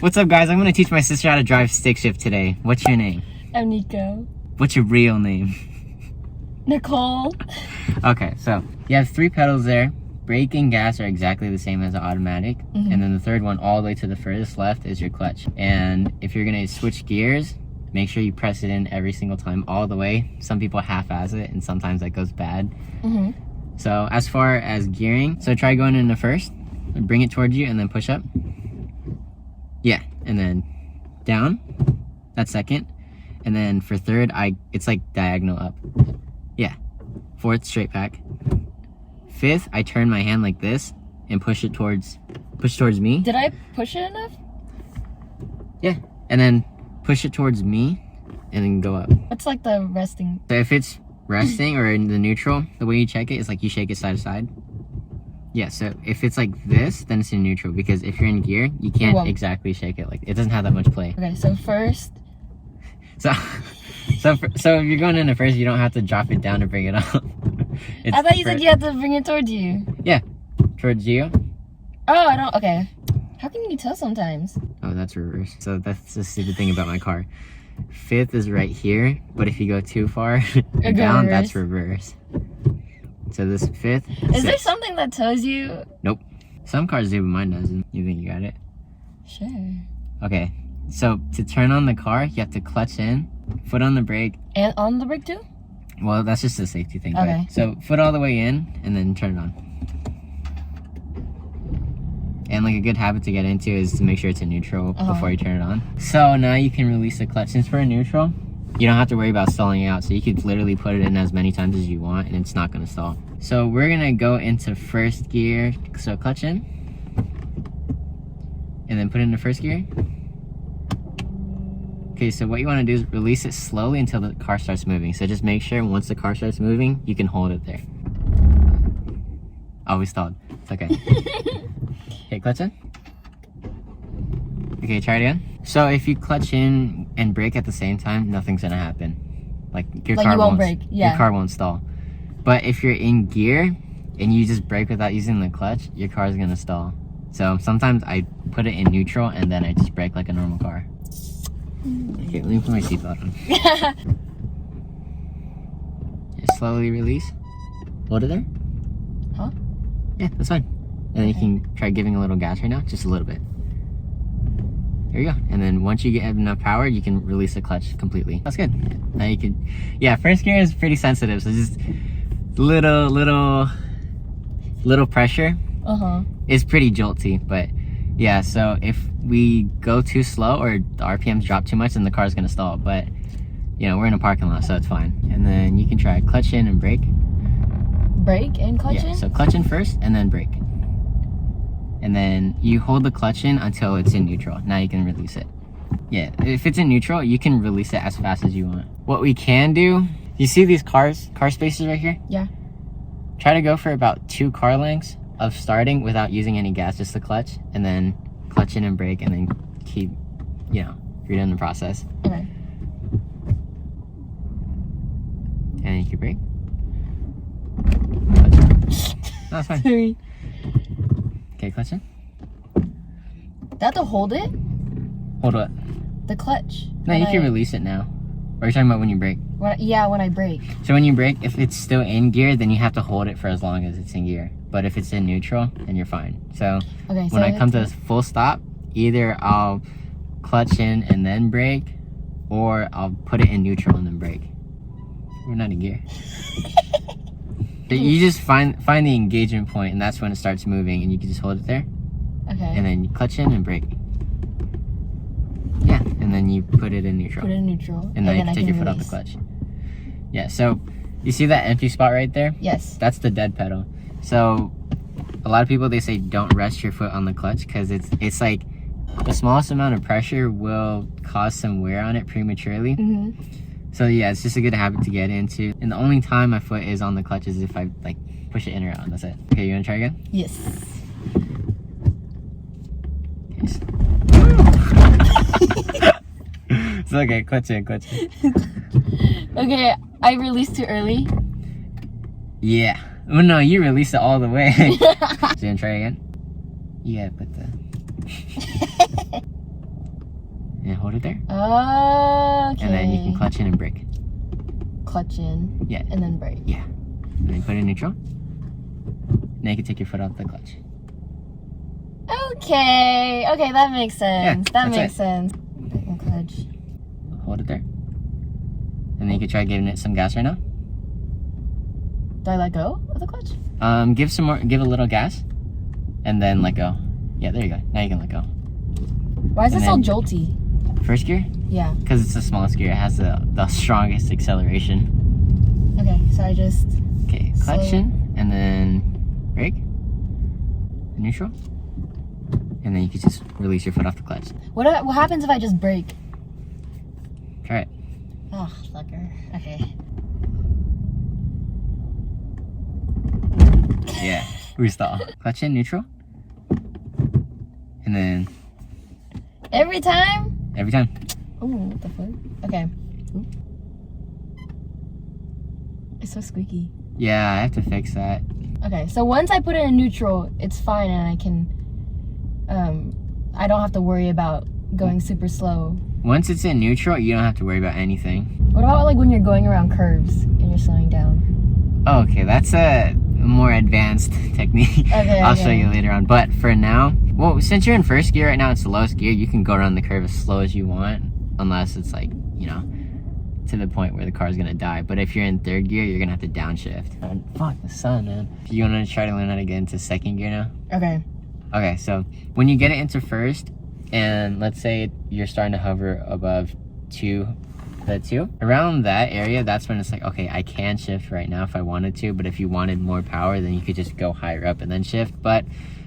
What's up, guys? I'm gonna teach my sister how to drive stick shift today. What's your name? I'm Nico. What's your real name? Nicole. Okay, so you have 3 pedals there. Brake and gas are exactly the same as an automatic. And then the third one all the way to the furthest left is your clutch. And if you're gonna switch gears, make sure you press it in every single time all the way. Some people half-ass it and sometimes that goes bad. So as far as gearing, so try going into first, bring it towards you and then push up. Yeah, and then down, that's second. And then for third, it's like diagonal up. Yeah, fourth, straight back. Fifth, I turn my hand like this and push towards me. Did I push it enough? Yeah, and then push it towards me and then go up. What's like the resting? So if it's resting or in the neutral, the way you check it is like you shake it side to side. Yeah, so if it's like this, then it's in neutral, because if you're in gear, you can't exactly shake it. Like, it doesn't have that much play. Okay, so first. So if you're going into first, you don't have to drop it down to bring it up. I thought you said you had to bring it towards you. Yeah, towards you. Oh, I don't. Okay. How can you tell sometimes? Oh, that's reverse. So that's the stupid thing about my car. Fifth is right here, but if you go too far down, that's reverse. So this fifth. Is there something that tells you? Nope. Some cars do, but mine doesn't. You think you got it? Sure. Okay. So to turn on the car, you have to clutch in, foot on the brake. And on the brake too? Well, that's just a safety thing. Okay. But, so foot all the way in and then turn it on. And like a good habit to get into is to make sure it's in neutral before you turn it on. So now you can release the clutch. Since we're in neutral, you don't have to worry about stalling it out. So you could literally put it in as many times as you want and it's not gonna stall. So we're gonna go into first gear. So clutch in. And then put it into first gear. Okay, so what you wanna do is release it slowly until the car starts moving. So just make sure once the car starts moving, you can hold it there. Oh, we stalled. It's okay. Okay, clutch in. Okay, try it again. So if you clutch in and brake at the same time, nothing's gonna happen. Like your car won't brake. Yeah. Your car won't stall. But if you're in gear and you just brake without using the clutch, your car's gonna stall. So sometimes I put it in neutral and then I just brake like a normal car. Okay, let me put my seatbelt on. Just slowly release. Hold it there. Huh? Yeah, that's fine. And then you can try giving a little gas right now, just a little bit. There you go. And then once you have enough power, you can release the clutch completely. That's good. Now you can, yeah, first gear is pretty sensitive, so just little pressure is pretty jolty. But yeah, so if we go too slow or the RPMs drop too much, then the car's gonna stall. But you know, we're in a parking lot, so it's fine. And then you can try clutch in and brake. Brake and clutch in? Yeah, so clutch in first and then brake. And then you hold the clutch in until it's in neutral. Now you can release it. Yeah, if it's in neutral, you can release it as fast as you want. What we can do, you see these car spaces right here? Yeah. Try to go for about 2 car lengths of starting without using any gas, just the clutch, and then clutch in and brake, and then keep, you know, you're doing the process. Okay. And then you can brake. Clutch. No, that's fine. Sorry. Okay, clutch in. Do I have to hold it? Hold what? The clutch. No, you can release it now. Or are you talking about when you brake? Yeah, when I brake. So when you brake, if it's still in gear, then you have to hold it for as long as it's in gear. But if it's in neutral, then you're fine. So when I come to full stop, either I'll clutch in and then brake, or I'll put it in neutral and then brake. We're not in gear. But you just find the engagement point, and that's when it starts moving, and you can just hold it there. Okay. And then you clutch in and brake. Yeah, and then you put it in neutral. Put it in neutral. And then you can take your foot off the clutch. Yeah, so you see that empty spot right there? Yes. That's the dead pedal. So a lot of people, they say don't rest your foot on the clutch, because it's like the smallest amount of pressure will cause some wear on it prematurely. So yeah, it's just a good habit to get into. And the only time my foot is on the clutch is if I like push it in or out. That's it. Okay, you wanna try again? Yes. It's okay, clutch in. Okay, I released too early. Yeah. Oh no, you released it all the way. So you wanna try again? Yeah, but hold it there. Okay. And then you can clutch in and brake. Clutch in. Yeah. And then brake. Yeah. And then put it in neutral. Now you can take your foot off the clutch. Okay. Okay, that makes sense. Yeah, that makes sense. Brake and clutch. Hold it there. And then you can try giving it some gas right now. Do I let go of the clutch? Give a little gas. And then let go. Yeah, there you go. Now you can let go. Why is it so jolty? First gear? Yeah. Because it's the smallest gear. It has the strongest acceleration. Okay, so I just... Okay, clutch in, and then brake. Neutral. And then you can just release your foot off the clutch. What happens if I just brake? Try it. Oh, sucker. Okay. Yeah, restall. Clutch in, neutral. And then... Every time? Every time. Ooh, what the fuck? Okay. Ooh. It's so squeaky. Yeah, I have to fix that. Okay, so once I put it in neutral, it's fine and I can... I don't have to worry about going super slow. Once it's in neutral, you don't have to worry about anything. What about like when you're going around curves and you're slowing down? Oh, okay, that's a more advanced technique. Okay, I'll show you later on. But for now, well, since you're in first gear right now, it's the lowest gear, you can go around the curve as slow as you want, unless it's like, you know, to the point where the car's gonna die. But if you're in third gear, you're gonna have to downshift. And fuck the sun, man. You wanna try to learn how to get into second gear now? Okay. Okay, so when you get it into first, and let's say you're starting to hover above the two, around that area, that's when it's like, okay, I can shift right now if I wanted to, but if you wanted more power, then you could just go higher up and then shift. But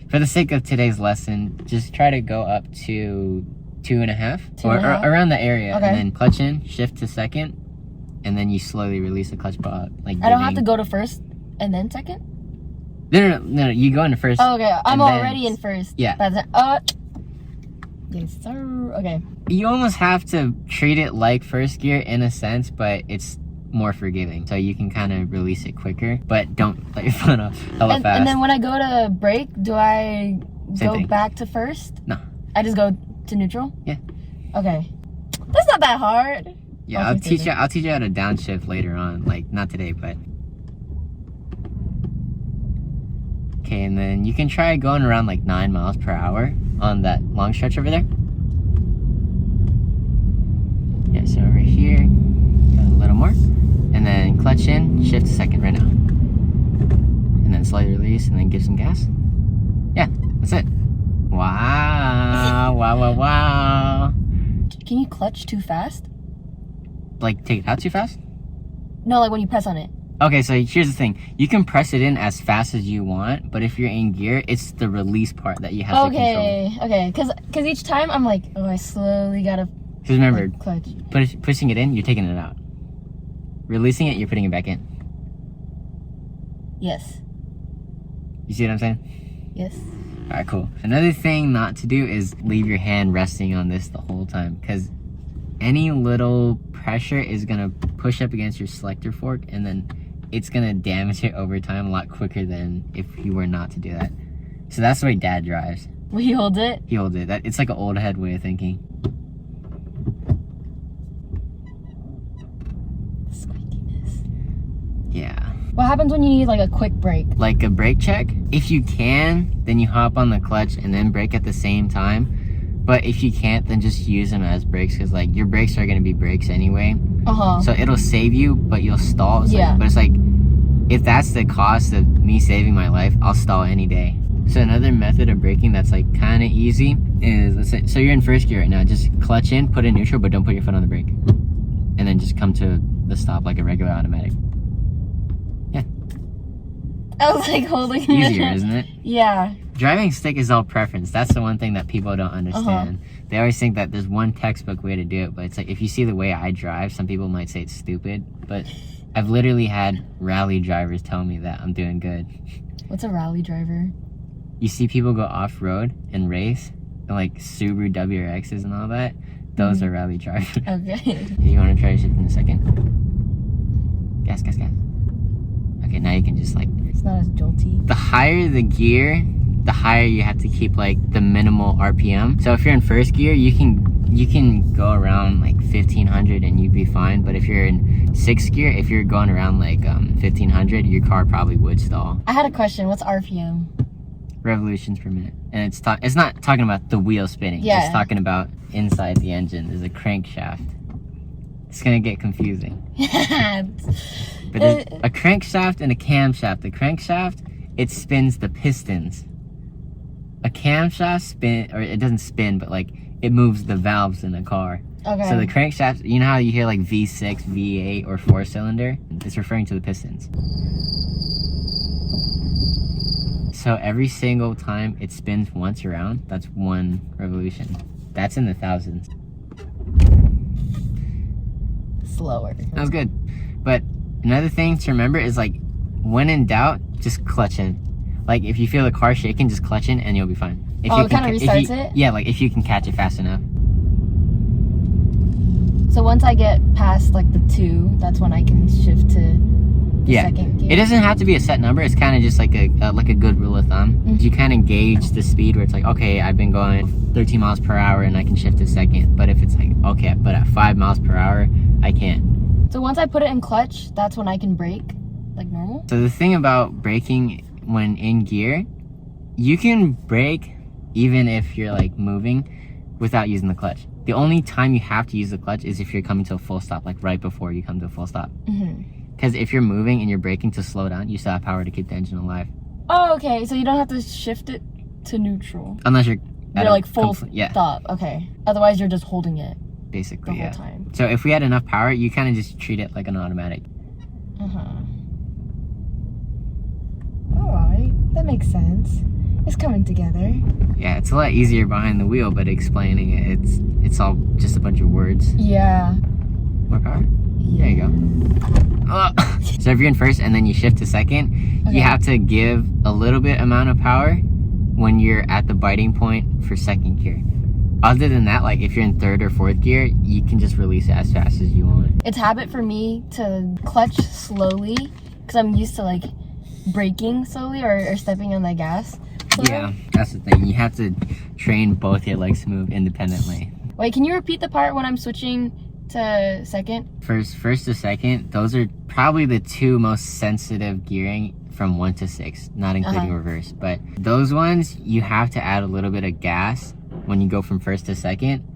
for the sake of today's lesson, just try to go up to 2.5 or around the area. Okay. And then clutch in, shift to second, and then you slowly release the clutch ball. Like I don't have to go to first and then second? No, you go into first. Oh, okay, I'm already in first. Yeah. Yes, sir. Okay. You almost have to treat it like first gear in a sense, but it's more forgiving. So you can kind of release it quicker, but don't let your foot off hella fast. And then when I go to brake, do I go back to first? No. I just go to neutral? Yeah. Okay. That's not that hard. Yeah, I'll teach you how to downshift later on. Like, not today, but... Okay, and then you can try going around like 9 miles per hour on that long stretch over there. Yeah, so over here, a little more. And then clutch in, shift to second right now. And then slightly release, and then give some gas. Yeah, that's it. Wow, wow. Can you clutch too fast? Like, take it out too fast? No, like when you press on it. Okay, so here's the thing. You can press it in as fast as you want, but if you're in gear, it's the release part that you have to control. Okay, because each time I'm like, oh, I slowly gotta... Because remember, like, clutch. Pushing it in, you're taking it out. Releasing it, you're putting it back in. Yes. You see what I'm saying? Yes. Alright, cool. Another thing not to do is leave your hand resting on this the whole time, because any little pressure is going to push up against your selector fork, and then it's going to damage it over time a lot quicker than if you were not to do that. So that's the way Dad drives. Will he hold it? He holds it. It's like an old head way of thinking. Squeakiness. Yeah. What happens when you need like a quick brake? Like a brake check? If you can, then you hop on the clutch and then brake at the same time. But if you can't, then just use them as brakes, because like your brakes are going to be brakes anyway. So it'll save you, but you'll stall. But it's like, if that's the cost of me saving my life, I'll stall any day. So another method of braking that's like kind of easy is, let's say, so you're in first gear right now, just clutch in, put it in neutral, but don't put your foot on the brake. And then just come to the stop like a regular automatic. Yeah. I was like holding it. Easier, isn't it? Yeah. Driving stick is all preference. That's the one thing that people don't understand. They always think that there's one textbook way to do it, but it's like, if you see the way I drive, some people might say it's stupid, but I've literally had rally drivers tell me that I'm doing good. What's a rally driver? You see people go off-road and race, and like Subaru WRXs and all that, those are rally drivers. Okay. You want to try to shift in a second? Gas. Okay, now you can just like... It's not as jolty. The higher the gear, the higher you have to keep like the minimal RPM. So if you're in first gear, you can you can go around like 1500 and you'd be fine. But if you're in 6th gear, if you're going around like 1500, your car probably would stall. I had a question. What's RPM? Revolutions per minute. And it's not talking about the wheel spinning. Yeah. It's talking about inside the engine. There's a crankshaft. It's gonna get confusing. But there's a crankshaft and a camshaft. The crankshaft, it spins the pistons. A camshaft it doesn't spin, but like it moves the valves in a car. Okay. So the crankshaft, you know how you hear like V6, V8, or 4-cylinder? It's referring to the pistons. So every single time it spins once around, that's 1 revolution. That's in the thousands. Slower. That was good. But another thing to remember is like, when in doubt, just clutch in. Like if you feel the car shaking, just clutch in and you'll be fine. If it kind of restarts it? Yeah, like if you can catch it fast enough. So once I get past like the 2, that's when I can shift to the second gear. It doesn't have to be a set number. It's kind of just like a good rule of thumb. Mm-hmm. You kind of gauge the speed where it's like, okay, I've been going 13 miles per hour and I can shift to second. But if it's like, okay, but at 5 miles per hour, I can't. So once I put it in clutch, that's when I can brake like normal? So the thing about braking when in gear, you can brake even if you're like moving without using the clutch. The only time you have to use the clutch is if you're coming to a full stop, like right before you come to a full stop. Because if you're moving and you're braking to slow down, you still have power to keep the engine alive. Oh, okay. So you don't have to shift it to neutral. Unless you're like full stop. Okay. Otherwise, you're just holding it basically the whole time. So if we had enough power, you kind of just treat it like an automatic. Alright, that makes sense. It's coming together. Yeah, it's a lot easier behind the wheel, but explaining it, it's all just a bunch of words. Yeah. More power. There you go. So if you're in first and then you shift to second, you have to give a little bit amount of power when you're at the biting point for second gear. Other than that, like if you're in 3rd or 4th gear, you can just release it as fast as you want. It's habit for me to clutch slowly because I'm used to like braking slowly or stepping on the gas. Yeah, that's the thing. You have to train both your legs to move independently. Wait, can you repeat the part when I'm switching to second? First to second, those are probably the 2 most sensitive gearing from 1 to 6, not including reverse. But those ones, you have to add a little bit of gas when you go from first to second.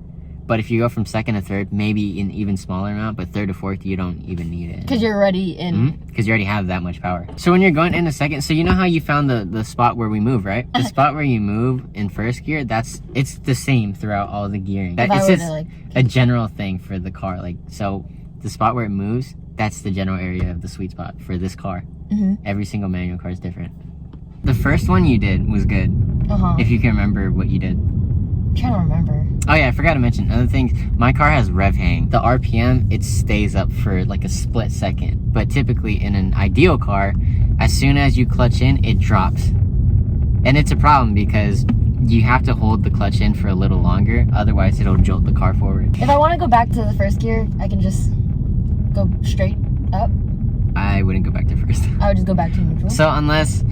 But if you go from second to third, maybe an even smaller amount, but 3rd to 4th, you don't even need it. Because you're already in. Because you already have that much power. So when you're going into second, so you know how you found the spot where we move, right? The spot where you move in first gear, it's the same throughout all the gearing. It's just a general thing for the car. Like, so the spot where it moves, that's the general area of the sweet spot for this car. Every single manual car is different. The first one you did was good. If you can remember what you did. I'm trying to remember. Oh yeah, I forgot to mention other things. My car has Rev Hang. The RPM, it stays up for like a split second. But typically in an ideal car, as soon as you clutch in, it drops. And it's a problem because you have to hold the clutch in for a little longer. Otherwise, it'll jolt the car forward. If I want to go back to the first gear, I can just go straight up? I wouldn't go back to first. I would just go back to neutral? So unless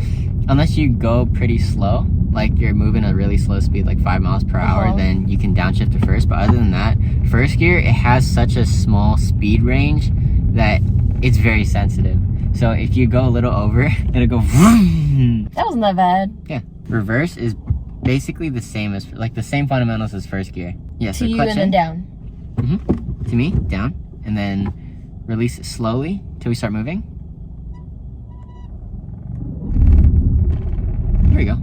you go pretty slow, like you're moving a really slow speed, like 5 miles per hour, then you can downshift to first. But other than that, first gear, it has such a small speed range that it's very sensitive. So if you go a little over, it'll go vroom. That wasn't that bad. Yeah. Reverse is basically the same as, like the same fundamentals as first gear. Yeah, so to you clutch and then down. To me, down. And then release it slowly till we start moving. Here we go.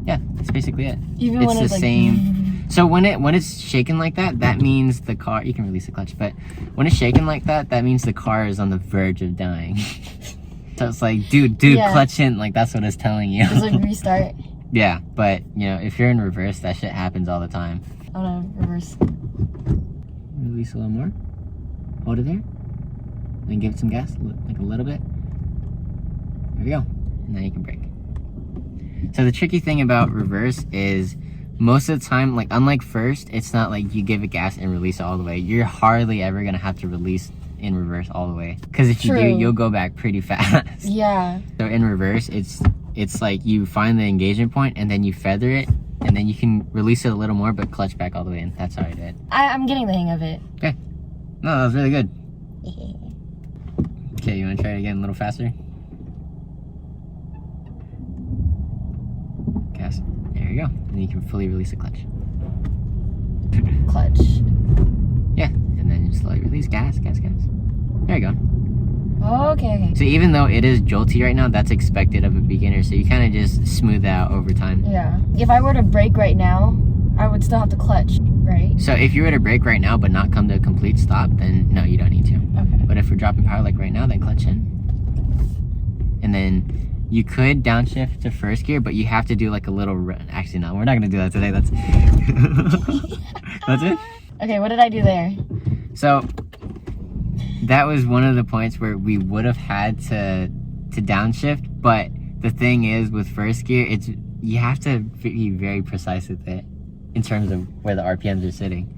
Yeah, that's basically it. Even it's when the it's same. So when it's shaking like that, that means the car. You can release the clutch, but when it's shaking like that, that means the car is on the verge of dying. So it's like, dude, clutch in. Like that's what it's telling you. It's like restart. Yeah, but you know, if you're in reverse, that shit happens all the time. Oh no, reverse. Release a little more. Hold it there. Then give it some gas, like a little bit. There we go. And then you can brake. So the tricky thing about reverse is most of the time, like unlike first, it's not like you give it gas and release it all the way. You're hardly ever gonna have to release in reverse all the way. Because if you do, you'll go back pretty fast. Yeah. So in reverse, it's like you find the engagement point and then you feather it and then you can release it a little more, but clutch back all the way in. That's how I did it. I'm getting the hang of it. Okay. No, that was really good. Okay, you want to try it again a little faster? Gas. There you go. And then you can fully release the clutch. Clutch. Yeah, and then you slowly release gas. There you go. Okay. So even though it is jolty right now, that's expected of a beginner. So you kind of just smooth that out over time. Yeah. If I were to brake right now, I would still have to clutch, right? So if you were to brake right now but not come to a complete stop, then no, you don't need to. Okay. But if we're dropping power like right now, then clutch in. And then you could downshift to first gear, but you have to do like a little run. Actually, no, we're not going to do that today. That's That's it? Okay, what did I do there? So that was one of the points where we would have had to downshift, but the thing is with first gear, you have to be very precise with it in terms of where the RPMs are sitting.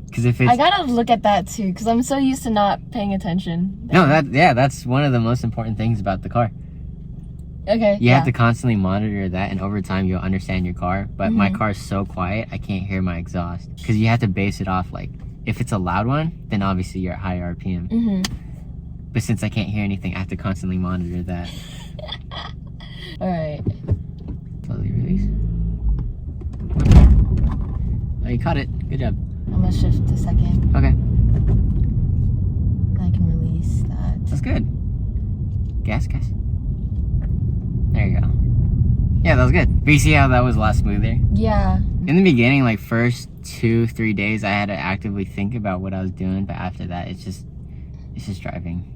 Because if it's, I gotta look at that too, because I'm so used to not paying attention. No, that's one of the most important things about the car. Okay. You have to constantly monitor that, and over time you'll understand your car. But my car is so quiet, I can't hear my exhaust. Because you have to base it off, like, if it's a loud one, then obviously you're at higher RPM. But since I can't hear anything, I have to constantly monitor that. Alright. Slowly release. Oh, you caught it. Good job. I'm gonna shift a second. Okay. I can release that. That's good. Gas. There you go. Yeah, that was good. But you see how that was a lot smoother? Yeah. In the beginning, like first 2-3 days, I had to actively think about what I was doing. But after that, it's just driving.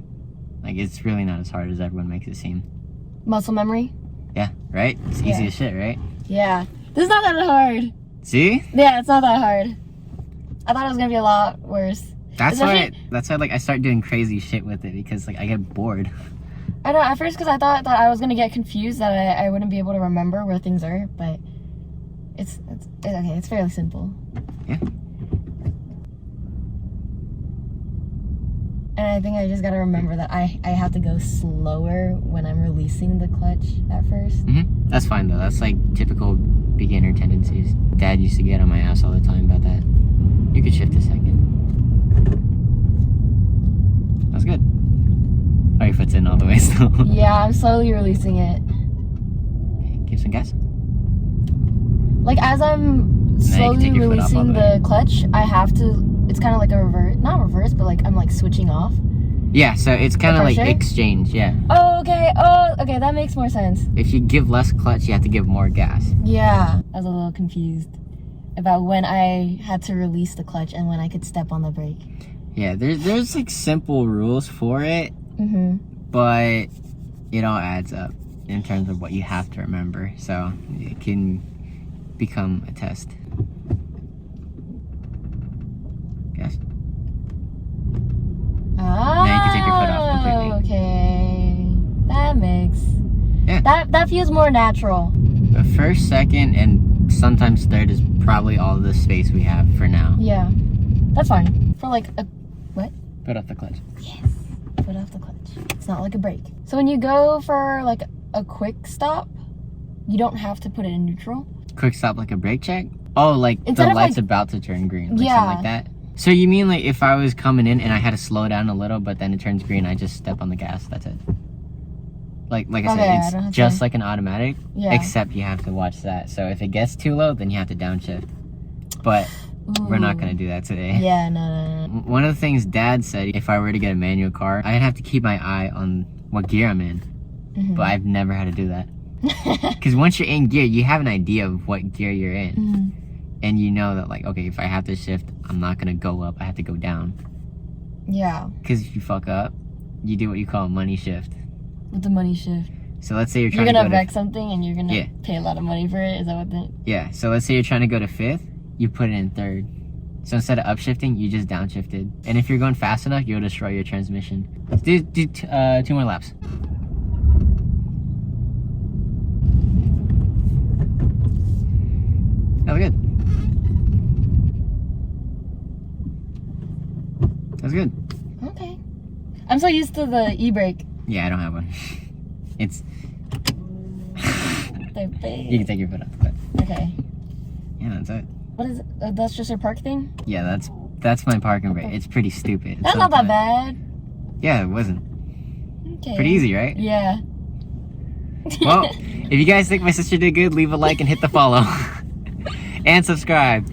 Like, it's really not as hard as everyone makes it seem. Muscle memory? Yeah, right? It's easy as shit, right? Yeah. This is not that hard. See? Yeah, it's not that hard. I thought it was gonna be a lot worse. That's why like I start doing crazy shit with it, because like I get bored. I know, at first, because I thought that I was gonna get confused, that I wouldn't be able to remember where things are, but it's okay, it's fairly simple. Yeah. And I think I just gotta remember that I have to go slower when I'm releasing the clutch at first. That's fine though. That's like typical beginner tendencies. Dad used to get on my ass all the time about that. You could shift a second. That's good. Oh, your foot's in all the way still. Yeah, I'm slowly releasing it. Okay, give some gas. Like, as I'm slowly releasing the clutch, I have to, it's kind of like a reverse, not reverse, but like I'm like switching off. Yeah, so it's kind of like exchange, yeah. Oh, okay, that makes more sense. If you give less clutch, you have to give more gas. Yeah, I was a little confused about when I had to release the clutch and when I could step on the brake. Yeah, there's like simple rules for it, but it all adds up in terms of what you have to remember, so it can become a test. Yes. Ah, now you can take your foot off completely. Okay, that makes that feels more natural. The first, second, and sometimes third is probably all the space we have for now. Yeah, that's fine for like a what? Put off the clutch. Yes, put off the clutch. It's not like a brake. So when you go for like a quick stop, you don't have to put it in neutral. Quick stop, like a brake check? Oh, like instead the of light's like, about to turn green, like something like that? So you mean like if I was coming in and I had to slow down a little, but then it turns green, I just step on the gas, that's it? Like I said, it's just like an automatic, except you have to watch that. So if it gets too low, then you have to downshift. But we're not going to do that today. Yeah, no. One of the things Dad said, if I were to get a manual car, I'd have to keep my eye on what gear I'm in. But I've never had to do that. Because once you're in gear, you have an idea of what gear you're in. And you know that, like, okay, if I have to shift, I'm not going to go up. I have to go down. Yeah. Because if you fuck up, you do what you call a money shift. With the money shift. So let's say you're trying to wreck something and you're going to pay a lot of money for it. Is that what the... Yeah. So let's say you're trying to go to fifth, you put it in third. So instead of upshifting, you just downshifted. And if you're going fast enough, you'll destroy your transmission. Let's do 2 more laps. That was good. That's good. Okay. I'm so used to the e-brake. Yeah, I don't have one. It's... They're big. You can take your foot off the clutch. Okay. Yeah, that's it. What is it? That's just your park thing? Yeah, that's my parking brake. It's pretty stupid. That's not that bad. Yeah, it wasn't. Okay. Pretty easy, right? Yeah. Well, if you guys think my sister did good, leave a like and hit the follow. And subscribe.